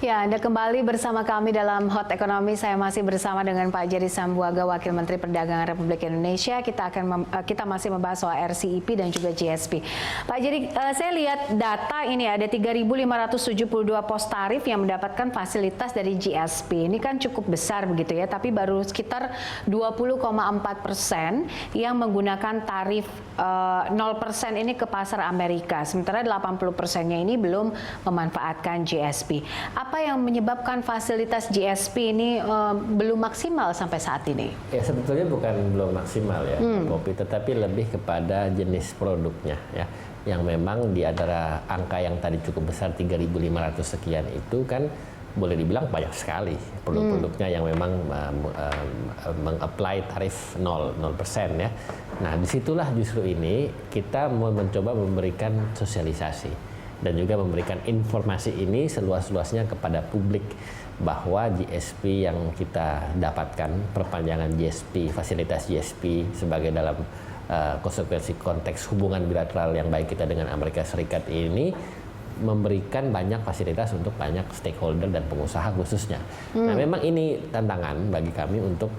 Ya, Anda kembali bersama kami dalam Hot Ekonomi. Saya masih bersama dengan Pak Jerry Sambuaga, Wakil Menteri Perdagangan Republik Indonesia. Kita masih membahas soal RCEP dan juga GSP. Pak Jerry, saya lihat data ini ada 3.572 pos tarif yang mendapatkan fasilitas dari GSP. Ini kan cukup besar begitu ya, tapi baru sekitar 20,4% yang menggunakan tarif 0% ini ke pasar Amerika. Sementara 80%-nya ini belum memanfaatkan GSP. Apa yang menyebabkan fasilitas GSP ini belum maksimal sampai saat ini? Ya sebetulnya bukan belum maksimal ya, Poppy, tetapi lebih kepada jenis produknya ya, yang memang di antara angka yang tadi cukup besar 3.500 sekian itu kan boleh dibilang banyak sekali produk-produknya yang memang meng-apply tarif 0% ya. Nah disitulah justru ini kita mau mencoba memberikan sosialisasi dan juga memberikan informasi ini seluas-luasnya kepada publik bahwa GSP yang kita dapatkan, perpanjangan GSP, fasilitas GSP sebagai dalam konsekuensi konteks hubungan bilateral yang baik kita dengan Amerika Serikat ini memberikan banyak fasilitas untuk banyak stakeholder dan pengusaha khususnya. Nah memang ini tantangan bagi kami untuk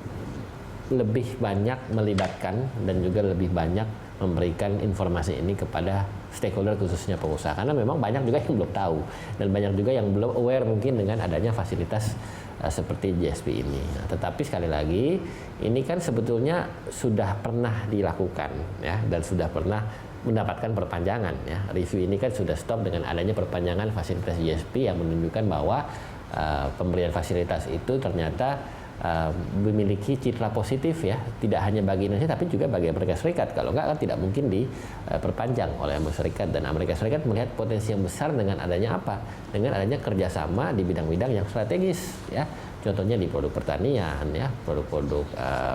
lebih banyak melibatkan dan juga lebih banyak memberikan informasi ini kepada stakeholder khususnya pengusaha, karena memang banyak juga yang belum tahu dan banyak juga yang belum aware mungkin dengan adanya fasilitas seperti GSP ini. Nah, tetapi sekali lagi ini kan sebetulnya sudah pernah dilakukan ya, dan sudah pernah mendapatkan perpanjangan ya. Review ini kan sudah stop dengan adanya perpanjangan fasilitas GSP yang menunjukkan bahwa pemberian fasilitas itu ternyata memiliki citra positif ya, tidak hanya bagi Indonesia tapi juga bagi Amerika Serikat. Kalau enggak kan tidak mungkin diperpanjang oleh Amerika Serikat, dan Amerika Serikat melihat potensi yang besar dengan adanya apa? Dengan adanya kerjasama di bidang-bidang yang strategis ya. Contohnya di produk pertanian ya, produk-produk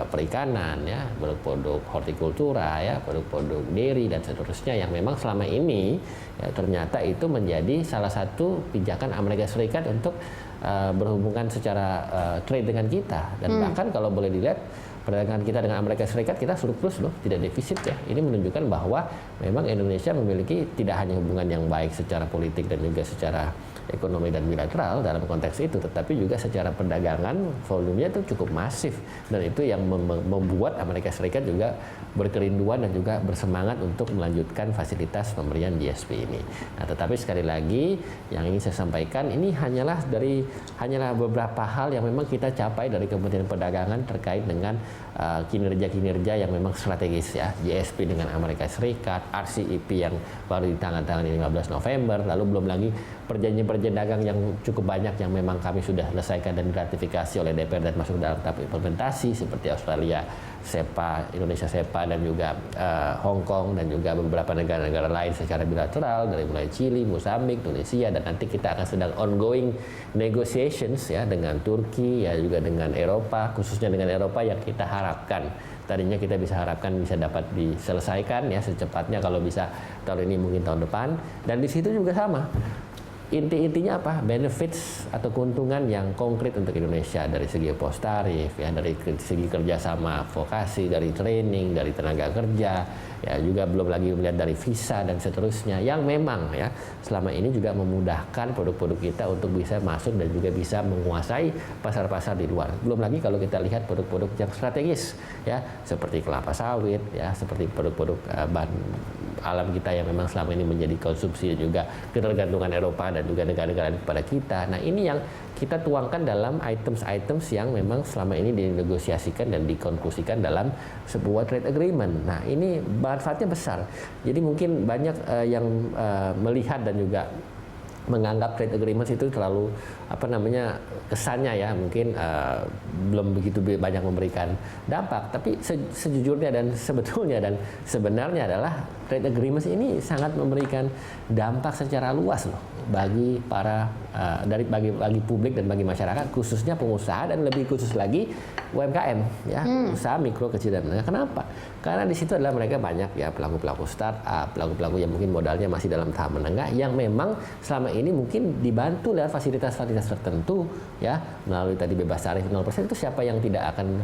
perikanan ya, produk-produk hortikultura ya, produk-produk dairy dan seterusnya yang memang selama ini ya, ternyata itu menjadi salah satu pijakan Amerika Serikat untuk berhubungan secara trade dengan kita, dan bahkan kalau boleh dilihat perdagangan kita dengan Amerika Serikat kita surplus loh, tidak defisit ya. Ini menunjukkan bahwa memang Indonesia memiliki tidak hanya hubungan yang baik secara politik dan juga secara ekonomi dan bilateral dalam konteks itu, tetapi juga secara perdagangan volumenya itu cukup masif, dan itu yang membuat Amerika Serikat juga berkerinduan dan juga bersemangat untuk melanjutkan fasilitas pemberian GSP ini. Nah, tetapi sekali lagi yang ingin saya sampaikan ini hanyalah beberapa hal yang memang kita capai dari Kementerian Perdagangan terkait dengan kinerja-kinerja yang memang strategis ya, GSP dengan Amerika Serikat, RCEP yang baru ditandatangani 15 November, lalu belum lagi perjanjian dagang yang cukup banyak yang memang kami sudah selesaikan dan diratifikasi oleh DPR dan masuk dalam tahap implementasi seperti Australia SEPA, Indonesia SEPA, dan juga Hong Kong dan juga beberapa negara-negara lain secara bilateral dari mulai Chili, Mozambik, Tunisia, dan nanti kita akan sedang ongoing negotiations ya dengan Turki ya, juga dengan Eropa, khususnya dengan Eropa yang kita harapkan tadinya kita bisa harapkan bisa dapat diselesaikan ya secepatnya, kalau bisa tahun ini mungkin tahun depan. Dan di situ juga sama. Intinya apa? Benefits atau keuntungan yang konkret untuk Indonesia dari segi pos tarif ya, dari segi kerjasama vokasi, dari training, dari tenaga kerja ya, juga belum lagi melihat dari visa dan seterusnya yang memang ya selama ini juga memudahkan produk-produk kita untuk bisa masuk dan juga bisa menguasai pasar-pasar di luar. Belum lagi kalau kita lihat produk-produk yang strategis ya, seperti kelapa sawit ya, seperti produk-produk bahan alam kita yang memang selama ini menjadi konsumsi dan juga ketergantungan Eropa dan juga negara-negara kepada kita. Nah ini yang kita tuangkan dalam items-items yang memang selama ini dinegosiasikan dan dikonklusikan dalam sebuah trade agreement. Nah ini manfaatnya besar. Jadi mungkin banyak yang melihat dan juga menganggap trade agreement itu terlalu kesannya ya mungkin belum begitu banyak memberikan dampak, tapi sejujurnya dan sebetulnya dan sebenarnya adalah trade agreement ini sangat memberikan dampak secara luas loh bagi bagi publik dan bagi masyarakat, khususnya pengusaha dan lebih khusus lagi UMKM ya, usaha mikro kecil dan menengah. Kenapa? Karena di situ adalah mereka banyak ya pelaku-pelaku startup, pelaku-pelaku yang mungkin modalnya masih dalam tahap menengah yang memang selama ini mungkin dibantu lewat fasilitas-fasilitas tertentu ya, melalui tadi bebas tarif 0%. Itu siapa yang tidak akan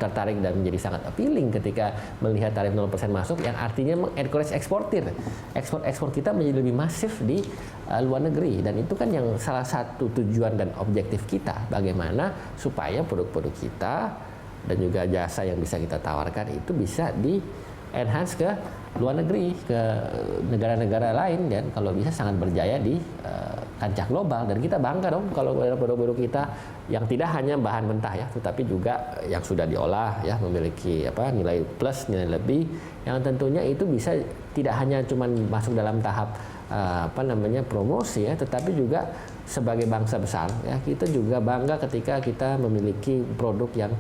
tertarik dan menjadi sangat appealing ketika melihat tarif 0% masuk, yang artinya mengencourage ekspor kita menjadi lebih masif di luar negeri, dan itu kan yang salah satu tujuan dan objektif kita, bagaimana supaya produk-produk kita dan juga jasa yang bisa kita tawarkan itu bisa di enhance ke luar negeri, ke negara-negara lain, dan kalau bisa sangat berjaya di kancah global. Dan kita bangga dong kalau produk-produk kita yang tidak hanya bahan mentah ya, tetapi juga yang sudah diolah ya, memiliki nilai plus, nilai lebih, yang tentunya itu bisa tidak hanya cuma masuk dalam tahap promosi ya, tetapi juga sebagai bangsa besar ya, kita juga bangga ketika kita memiliki produk yang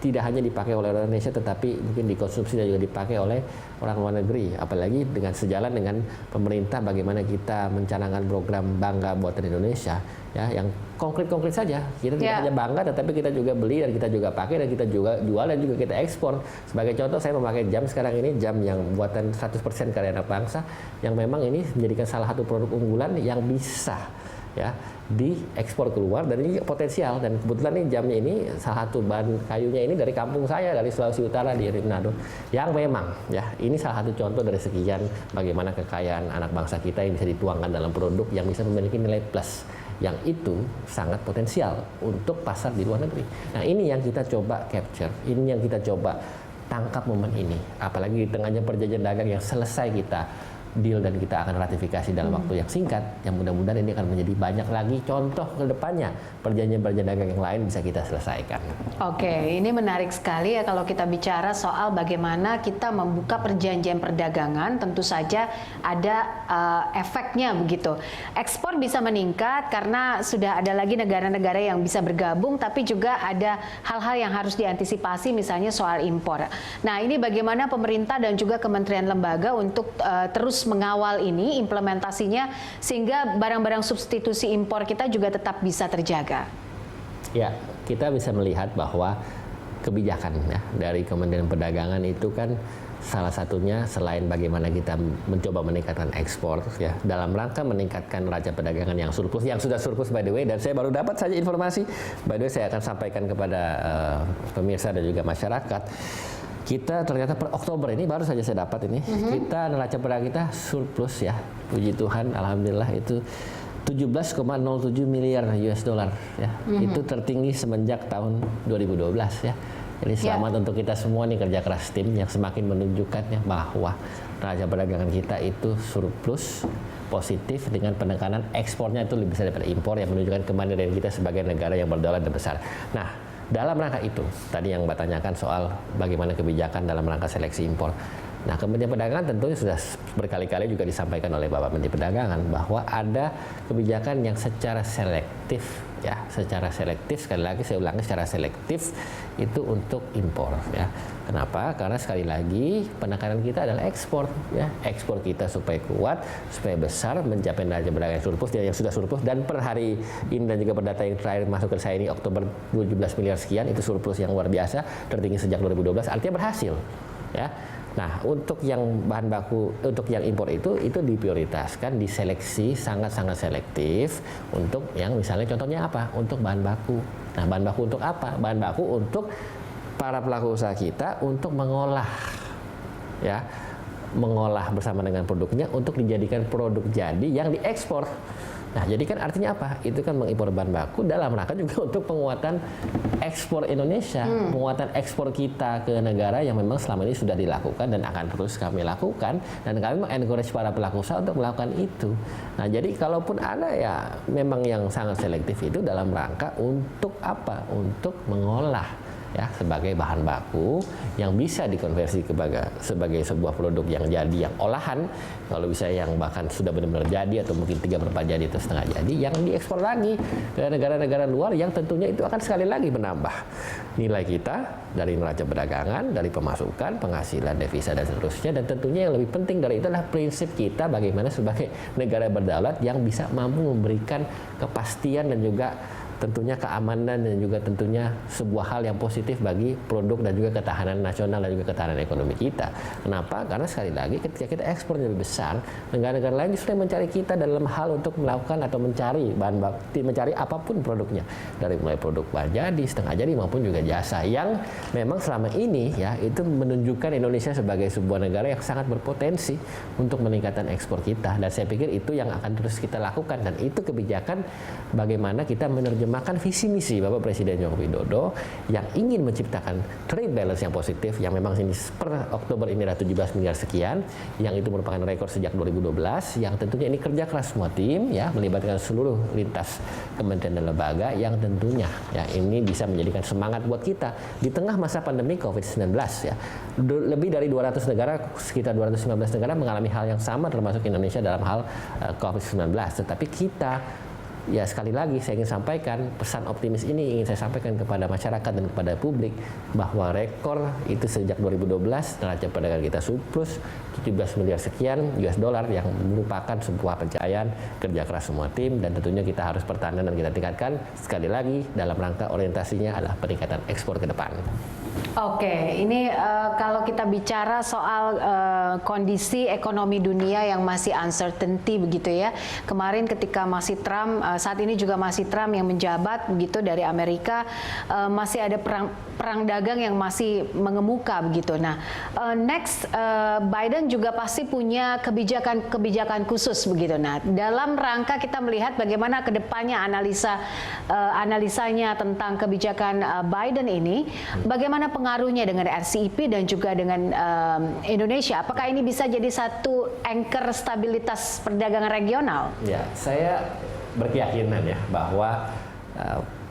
tidak hanya dipakai oleh orang Indonesia, tetapi mungkin dikonsumsi dan juga dipakai oleh orang luar negeri. Apalagi dengan sejalan dengan pemerintah, bagaimana kita mencanangkan program Bangga Buatan Indonesia, ya, yang konkret-konkret saja. Kita tidak hanya bangga, tetapi kita juga beli dan kita juga pakai dan kita juga jual dan juga kita ekspor. Sebagai contoh, saya memakai jam sekarang ini, jam yang buatan 100% karya anak bangsa, yang memang ini menjadikan salah satu produk unggulan yang bisa ya diekspor keluar, dan ini potensial. Dan kebetulan nih jamnya ini salah satu bahan kayunya ini dari kampung saya, dari Sulawesi Utara di Manado, yang memang ya ini salah satu contoh dari sekian bagaimana kekayaan anak bangsa kita yang bisa dituangkan dalam produk yang bisa memiliki nilai plus, yang itu sangat potensial untuk pasar di luar negeri. Nah, ini yang kita coba capture, ini yang kita coba tangkap momen ini, apalagi di tengahnya perjanjian dagang yang selesai kita deal dan kita akan ratifikasi dalam waktu yang singkat, yang mudah-mudahan ini akan menjadi banyak lagi contoh ke depannya perjanjian-perjanjian dagang yang lain bisa kita selesaikan. Oke, ini menarik sekali ya kalau kita bicara soal bagaimana kita membuka perjanjian perdagangan, tentu saja ada efeknya begitu. Ekspor bisa meningkat karena sudah ada lagi negara-negara yang bisa bergabung, tapi juga ada hal-hal yang harus diantisipasi, misalnya soal impor. Nah, ini bagaimana pemerintah dan juga kementerian lembaga untuk terus mengawal ini implementasinya sehingga barang-barang substitusi impor kita juga tetap bisa terjaga. Ya, kita bisa melihat bahwa kebijakan ya dari Kementerian Perdagangan itu kan salah satunya selain bagaimana kita mencoba meningkatkan ekspor ya dalam rangka meningkatkan neraca perdagangan yang sudah surplus by the way, dan saya baru dapat saja informasi, by the way saya akan sampaikan kepada pemirsa dan juga masyarakat. Kita ternyata per Oktober ini baru saja saya dapat ini, kita neraca perdagangan kita surplus ya, puji Tuhan, alhamdulillah, itu 17,07 miliar US dollar ya. Itu tertinggi semenjak tahun 2012 ya. Jadi selamat untuk kita semua nih kerja keras tim yang semakin menunjukkannya bahwa neraca perdagangan kita itu surplus positif dengan penekanan ekspornya itu lebih besar daripada impor, yang menunjukkan kemandirian kita sebagai negara yang berdaulat dan besar. Nah, dalam rangka itu, tadi yang Mbak tanyakan soal bagaimana kebijakan dalam rangka seleksi impor. Nah, Kementerian Perdagangan tentunya sudah berkali-kali juga disampaikan oleh Bapak Menteri Perdagangan bahwa ada kebijakan yang secara selektif, ya, secara selektif, sekali lagi saya ulangi, secara selektif itu untuk impor, ya. Kenapa? Karena sekali lagi penekanan kita adalah ekspor, ya, ekspor kita supaya kuat, supaya besar, mencapai neraca perdagangan surplus yang sudah surplus, dan per hari ini dan juga per data yang terakhir masuk ke saya ini Oktober 17 miliar sekian, itu surplus yang luar biasa, tertinggi sejak 2012, artinya berhasil, ya. Nah, untuk yang bahan baku, untuk yang impor itu diprioritaskan, diseleksi sangat-sangat selektif untuk yang misalnya contohnya apa? Untuk bahan baku. Nah, bahan baku untuk apa? Bahan baku untuk para pelaku usaha kita untuk mengolah, ya, mengolah bersama dengan produknya untuk dijadikan produk jadi yang diekspor. Nah, jadi kan artinya apa? Itu kan mengimpor bahan baku dalam rangka juga untuk penguatan ekspor Indonesia, penguatan ekspor kita ke negara yang memang selama ini sudah dilakukan dan akan terus kami lakukan, dan kami mengencourage para pelaku usaha untuk melakukan itu. Nah, jadi kalaupun ada ya memang yang sangat selektif itu dalam rangka untuk apa? Untuk mengolah, ya, sebagai bahan baku yang bisa dikonversi sebagai sebuah produk yang jadi, yang olahan, kalau bisa yang bahkan sudah benar-benar jadi atau mungkin 3/4 jadi atau setengah jadi, yang diekspor lagi ke negara-negara luar yang tentunya itu akan sekali lagi menambah nilai kita dari neraca perdagangan, dari pemasukan, penghasilan, devisa dan seterusnya. Dan tentunya yang lebih penting dari itu adalah prinsip kita bagaimana sebagai negara berdaulat yang bisa mampu memberikan kepastian dan juga tentunya keamanan dan juga tentunya sebuah hal yang positif bagi produk dan juga ketahanan nasional dan juga ketahanan ekonomi kita. Kenapa? Karena sekali lagi ketika kita ekspor lebih besar, negara-negara lain justru mencari kita dalam hal untuk melakukan atau mencari bahan baku, mencari apapun produknya, dari mulai produk bahan jadi, setengah jadi maupun juga jasa, yang memang selama ini ya itu menunjukkan Indonesia sebagai sebuah negara yang sangat berpotensi untuk meningkatkan ekspor kita, dan saya pikir itu yang akan terus kita lakukan, dan itu kebijakan bagaimana kita menerjemahkan visi misi Bapak Presiden Joko Widodo yang ingin menciptakan trade balance yang positif, yang memang ini per Oktober ini ada 17 miliar sekian, yang itu merupakan rekor sejak 2012, yang tentunya ini kerja keras semua tim ya, melibatkan seluruh lintas kementerian dan lembaga, yang tentunya ya ini bisa menjadikan semangat buat kita di tengah masa pandemi COVID-19 ya. Lebih dari 200 negara, sekitar 215 negara mengalami hal yang sama termasuk Indonesia dalam hal COVID-19, tetapi kita ya sekali lagi saya ingin sampaikan pesan optimis ini, ingin saya sampaikan kepada masyarakat dan kepada publik bahwa rekor itu sejak 2012 neraca perdagangan kita surplus 17 miliar sekian US dollar, yang merupakan sebuah pencapaian kerja keras semua tim, dan tentunya kita harus pertahankan dan kita tingkatkan sekali lagi dalam rangka orientasinya adalah peningkatan ekspor ke depan. Oke, ini kalau kita bicara soal kondisi ekonomi dunia yang masih uncertainty begitu ya. Kemarin ketika masih Trump, saat ini juga masih Trump yang menjabat begitu dari Amerika, masih ada perang dagang yang masih mengemuka begitu. Nah, next Biden juga pasti punya kebijakan khusus begitu. Nah, dalam rangka kita melihat bagaimana kedepannya analisanya tentang kebijakan Biden ini, bagaimana pengaruhnya dengan RCEP dan juga dengan Indonesia? Apakah ini bisa jadi satu anchor stabilitas perdagangan regional? Ya, saya berkeyakinan ya bahwa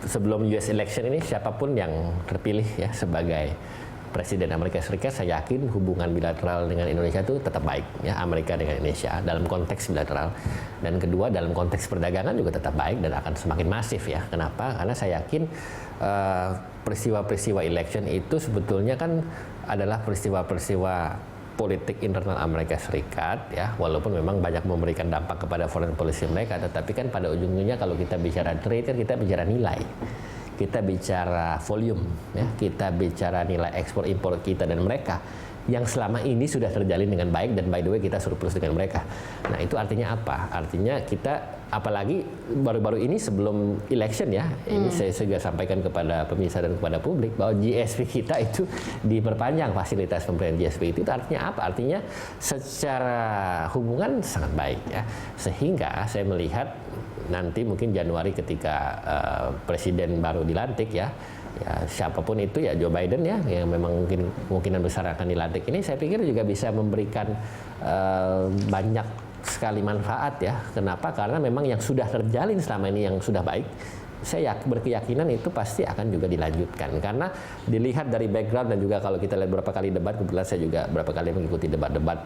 sebelum US election ini siapapun yang terpilih ya sebagai Presiden Amerika Serikat, saya yakin hubungan bilateral dengan Indonesia itu tetap baik ya, Amerika dengan Indonesia dalam konteks bilateral, dan kedua dalam konteks perdagangan juga tetap baik dan akan semakin masif ya. Kenapa? Karena saya yakin peristiwa-peristiwa election itu sebetulnya kan adalah peristiwa-peristiwa politik internal Amerika Serikat ya, walaupun memang banyak memberikan dampak kepada foreign policy mereka, tetapi kan pada ujungnya kalau kita bicara trade kan kita bicara nilai, kita bicara volume ya, kita bicara nilai ekspor impor kita dan mereka yang selama ini sudah terjalin dengan baik, dan by the way kita surplus dengan mereka. Nah, itu artinya apa? Artinya kita, apalagi baru-baru ini sebelum election ya, ini saya juga sampaikan kepada pemirsa dan kepada publik bahwa GSP kita itu diperpanjang fasilitas pemberian GSP itu artinya apa? Artinya secara hubungan sangat baik ya, sehingga saya melihat nanti mungkin Januari ketika presiden baru dilantik ya, siapapun itu ya, Joe Biden ya, yang memang kemungkinan besar akan dilantik ini, saya pikir juga bisa memberikan banyak sekali manfaat ya. Kenapa? Karena memang yang sudah terjalin selama ini yang sudah baik, saya berkeyakinan itu pasti akan juga dilanjutkan, karena dilihat dari background, dan juga kalau kita lihat beberapa kali debat, kebetulan saya juga beberapa kali mengikuti debat-debat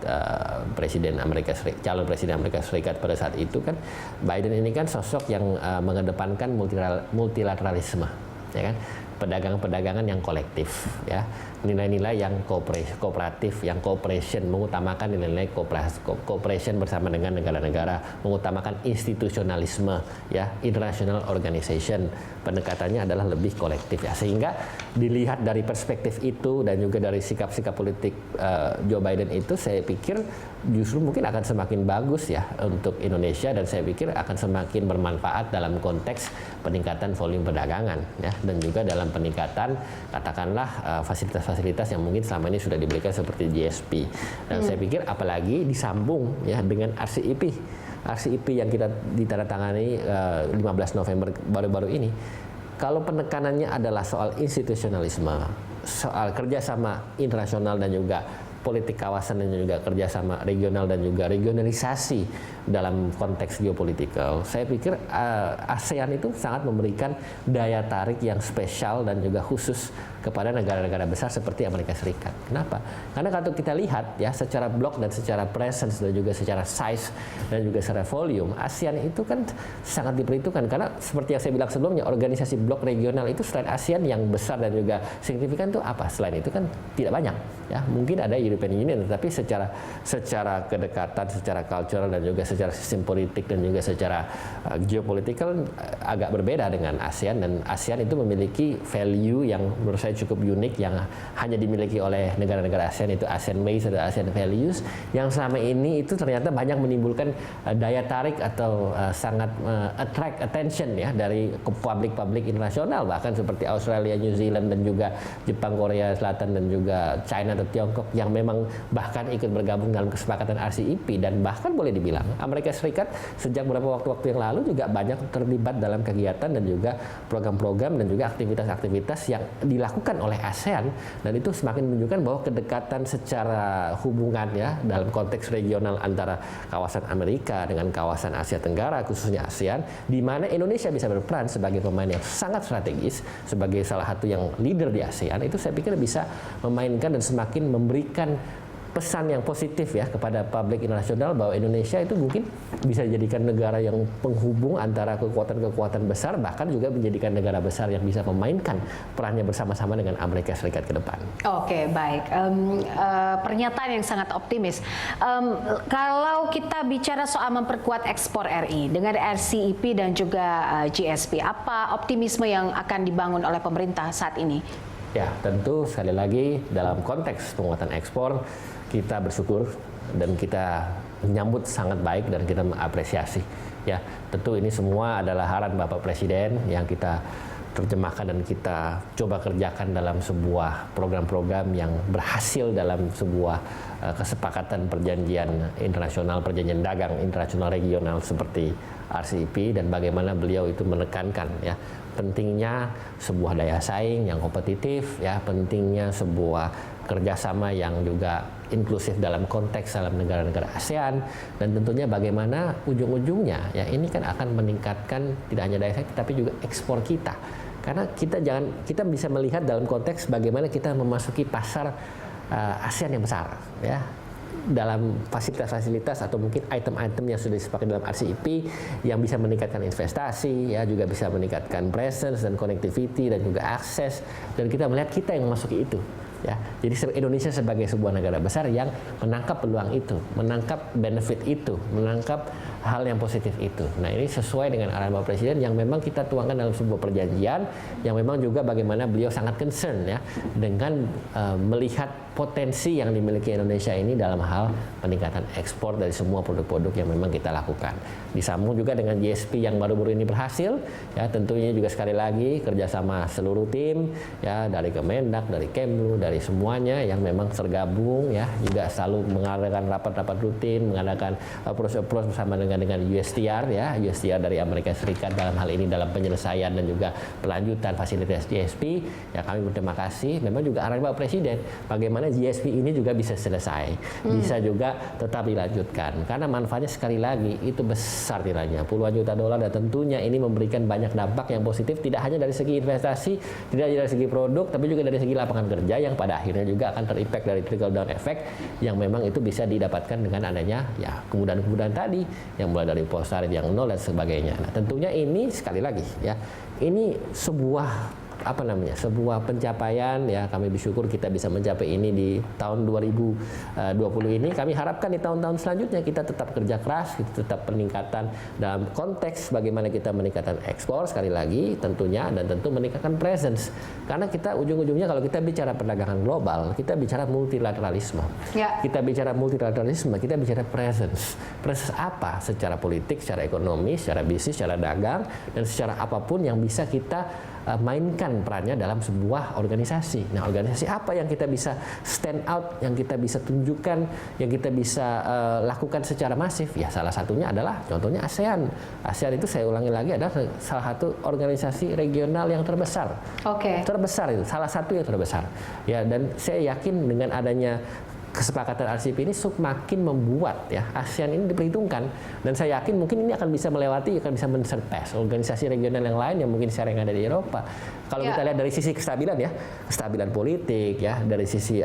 Presiden Amerika Serikat, calon Presiden Amerika Serikat pada saat itu kan, Biden ini kan sosok yang mengedepankan multilateralisme ya kan, perdagangan yang kolektif ya, nilai-nilai yang kooperatif, yang cooperation, mengutamakan nilai-nilai cooperation bersama dengan negara-negara, mengutamakan institusionalisme ya, international organization, pendekatannya adalah lebih kolektif ya, sehingga dilihat dari perspektif itu dan juga dari sikap-sikap politik Joe Biden itu, saya pikir justru mungkin akan semakin bagus ya untuk Indonesia, dan saya pikir akan semakin bermanfaat dalam konteks peningkatan volume perdagangan ya, dan juga dalam peningkatan katakanlah fasilitas-fasilitas yang mungkin selama ini sudah diberikan seperti GSP. Dan saya pikir apalagi disambung ya dengan RCEP yang kita ditandatangani 15 November baru-baru ini. Kalau penekanannya adalah soal institusionalisme, soal kerjasama internasional dan juga politik kawasan, dan juga kerjasama regional dan juga regionalisasi dalam konteks geopolitikal, saya pikir ASEAN itu sangat memberikan daya tarik yang spesial dan juga khusus kepada negara-negara besar seperti Amerika Serikat. Kenapa? Karena kalau kita lihat ya secara blok dan secara presence dan juga secara size dan juga secara volume, ASEAN itu kan sangat diperhitungkan, karena seperti yang saya bilang sebelumnya, organisasi blok regional itu selain ASEAN yang besar dan juga signifikan itu apa? Selain itu kan tidak banyak ya. Mungkin ada European Union, tetapi secara kedekatan, secara cultural dan juga secara sistem politik dan juga secara geopolitikal agak berbeda dengan ASEAN, dan ASEAN itu memiliki value yang menurut saya cukup unik yang hanya dimiliki oleh negara-negara ASEAN, itu ASEAN Ways atau ASEAN Values, yang selama ini itu ternyata banyak menimbulkan daya tarik atau sangat attract attention ya dari publik internasional, bahkan seperti Australia, New Zealand dan juga Jepang, Korea Selatan dan juga China atau Tiongkok yang memang bahkan ikut bergabung dalam kesepakatan RCEP, dan bahkan boleh dibilang Amerika Serikat sejak beberapa waktu yang lalu juga banyak terlibat dalam kegiatan dan juga program-program dan juga aktivitas-aktivitas yang dilakukan oleh ASEAN, dan itu semakin menunjukkan bahwa kedekatan secara hubungan ya dalam konteks regional antara kawasan Amerika dengan kawasan Asia Tenggara khususnya ASEAN, di mana Indonesia bisa berperan sebagai pemain yang sangat strategis sebagai salah satu yang leader di ASEAN, itu saya pikir bisa memainkan dan semakin memberikan pesan yang positif ya kepada publik internasional bahwa Indonesia itu mungkin bisa dijadikan negara yang penghubung antara kekuatan-kekuatan besar, bahkan juga menjadikan negara besar yang bisa memainkan perannya bersama-sama dengan Amerika Serikat ke depan. Oke, baik. Pernyataan yang sangat optimis. Kalau kita bicara soal memperkuat ekspor RI dengan RCEP dan juga GSP, apa optimisme yang akan dibangun oleh pemerintah saat ini? Ya, tentu sekali lagi dalam konteks penguatan ekspor, kita bersyukur dan kita menyambut sangat baik dan kita mengapresiasi. Ya, tentu ini semua adalah arahan Bapak Presiden yang kita terjemahkan dan kita coba kerjakan dalam sebuah program-program yang berhasil dalam sebuah kesepakatan perjanjian internasional, perjanjian dagang internasional regional seperti RCEP, dan bagaimana beliau itu menekankan ya pentingnya sebuah daya saing yang kompetitif, ya pentingnya sebuah kerjasama yang juga inklusif dalam konteks dalam negara-negara ASEAN, dan tentunya bagaimana ujung-ujungnya ya ini kan akan meningkatkan tidak hanya daya saing tapi juga ekspor kita, karena kita bisa melihat dalam konteks bagaimana kita memasuki pasar ASEAN yang besar ya dalam fasilitas-fasilitas atau mungkin item-item yang sudah disepakati dalam RCEP yang bisa meningkatkan investasi ya, juga bisa meningkatkan presence dan connectivity dan juga akses, dan kita melihat kita yang memasuki itu. Ya, jadi Indonesia sebagai sebuah negara besar yang menangkap peluang itu, menangkap benefit itu, menangkap hal yang positif itu. Nah, ini sesuai dengan arahan Bapak Presiden yang memang kita tuangkan dalam sebuah perjanjian yang memang juga bagaimana beliau sangat concern ya dengan melihat potensi yang dimiliki Indonesia ini dalam hal peningkatan ekspor dari semua produk-produk yang memang kita lakukan. Disambung juga dengan GSP yang baru-baru ini berhasil, ya tentunya juga sekali lagi kerjasama seluruh tim, ya dari Kemendak, dari Kemlu, dari semuanya yang memang tergabung, ya juga selalu mengadakan rapat-rapat rutin, mengadakan approach bersama dengan USTR, ya USTR dari Amerika Serikat dalam hal ini dalam penyelesaian dan juga pelanjutan fasilitas GSP. Ya kami berterima kasih. Memang juga arahan Bapak Presiden bagaimana GSP ini juga bisa selesai, bisa juga tetap dilanjutkan, karena manfaatnya sekali lagi itu besar nilainya, puluhan juta dolar, dan tentunya ini memberikan banyak dampak yang positif tidak hanya dari segi investasi, tidak hanya dari segi produk, tapi juga dari segi lapangan kerja yang pada akhirnya juga akan terimpact dari trickle down effect yang memang itu bisa didapatkan dengan adanya ya kemudahan-kemudahan tadi yang mulai dari post tarif yang nol dan sebagainya. Nah, tentunya ini sekali lagi ya ini sebuah sebuah pencapaian, ya kami bersyukur kita bisa mencapai ini di tahun 2020 ini. Kami harapkan di tahun-tahun selanjutnya kita tetap kerja keras, kita tetap peningkatan dalam konteks bagaimana kita meningkatkan ekspor sekali lagi tentunya, dan tentu meningkatkan presence, karena kita ujung-ujungnya kalau kita bicara perdagangan global kita bicara multilateralisme, kita bicara multilateralisme, kita bicara presence apa secara politik, secara ekonomi, secara bisnis, secara dagang, dan secara apapun yang bisa kita mainkan perannya dalam sebuah organisasi. Nah, organisasi apa yang kita bisa stand out, yang kita bisa tunjukkan, yang kita bisa lakukan secara masif? Ya, salah satunya adalah contohnya ASEAN. ASEAN itu saya ulangi lagi adalah salah satu organisasi regional yang terbesar. Terbesar itu, salah satu yang terbesar. Ya, dan saya yakin dengan adanya kesepakatan RCEP ini semakin membuat ya ASEAN ini diperhitungkan, dan saya yakin mungkin ini akan bisa melewati, akan bisa men-surpass organisasi regional yang lain yang mungkin sekarang ada di Eropa. Kalau kita lihat dari sisi kestabilan ya, kestabilan politik ya, dari sisi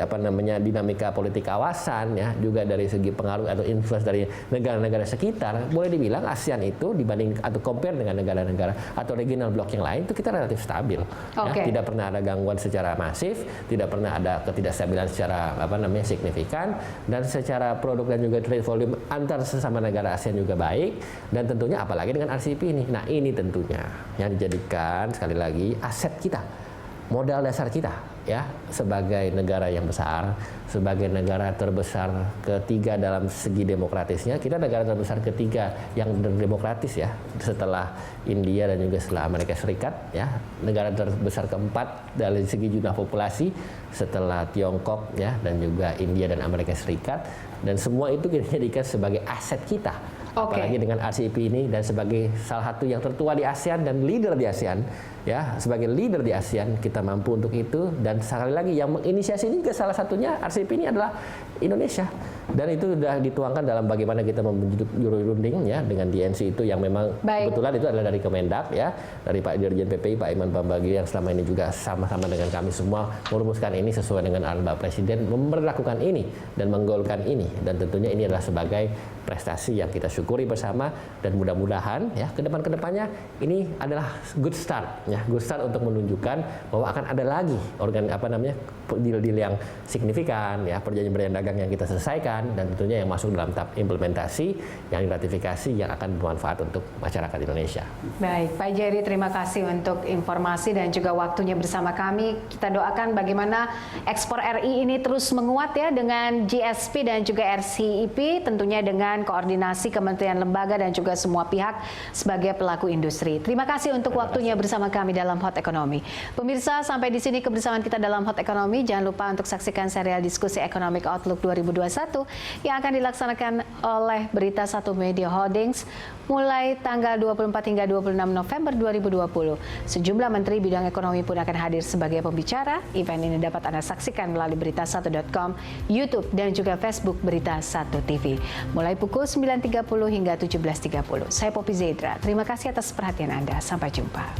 dinamika politik kawasan ya, juga dari segi pengaruh atau influence dari negara-negara sekitar, boleh dibilang ASEAN itu dibanding atau compare dengan negara-negara atau regional block yang lain itu kita relatif stabil. Ya, tidak pernah ada gangguan secara masif, tidak pernah ada ketidakstabilan secara signifikan. signifikan, dan secara produk dan juga trade volume antar sesama negara ASEAN juga baik, dan tentunya apalagi dengan RCEP ini. Nah, ini tentunya yang dijadikan sekali lagi aset kita, modal dasar kita ya, sebagai negara yang besar, sebagai negara terbesar ketiga dalam segi demokratisnya. Kita negara terbesar ketiga yang demokratis ya, setelah India dan juga setelah Amerika Serikat ya. Negara terbesar keempat dari segi jumlah populasi setelah Tiongkok ya, dan juga India dan Amerika Serikat. Dan semua itu kita jadikan sebagai aset kita. Apalagi dengan RCEP ini, dan sebagai salah satu yang tertua di ASEAN dan leader di ASEAN ya, sebagai leader di ASEAN kita mampu untuk itu. Dan sekali lagi yang menginisiasi ini juga salah satunya RCEP ini adalah Indonesia, dan itu sudah dituangkan dalam bagaimana kita membentuk Eurorunding ya, dengan DNC itu yang memang kebetulan itu adalah dari Kemendak ya, dari Pak Dirjen PPI Pak Iman Pambagio yang selama ini juga sama-sama dengan kami semua merumuskan ini sesuai dengan arahan Bapak Presiden, memberlakukan ini dan menggolkan ini. Dan tentunya ini adalah sebagai prestasi yang kita syukuri bersama, dan mudah-mudahan ya kedepannya ini adalah good start ya, good start untuk menunjukkan bahwa akan ada lagi deal-deal yang signifikan ya, perjanjian dagang yang kita selesaikan, dan tentunya yang masuk dalam tahap implementasi, yang diratifikasi, yang akan bermanfaat untuk masyarakat Indonesia. Baik, Pak Jerry, terima kasih untuk informasi dan juga waktunya bersama kami. Kita doakan bagaimana ekspor RI ini terus menguat ya, dengan GSP dan juga RCEP, tentunya dengan koordinasi kementerian lembaga dan juga semua pihak sebagai pelaku industri. Terima kasih untuk waktunya bersama kami dalam Hot Economy. Pemirsa, sampai di sini kebersamaan kita dalam Hot Economy. Jangan lupa untuk saksikan serial diskusi Economic Outlook 2021 yang akan dilaksanakan oleh Berita Satu Media Holdings mulai tanggal 24 hingga 26 November 2020. Sejumlah menteri bidang ekonomi pun akan hadir sebagai pembicara. Event ini dapat Anda saksikan melalui berita1.com, YouTube, dan juga Facebook Berita Satu TV. Mulai pukul 9.30 hingga 17.30. Saya Poppy Zedra. Terima kasih atas perhatian Anda. Sampai jumpa.